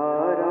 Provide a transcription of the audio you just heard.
18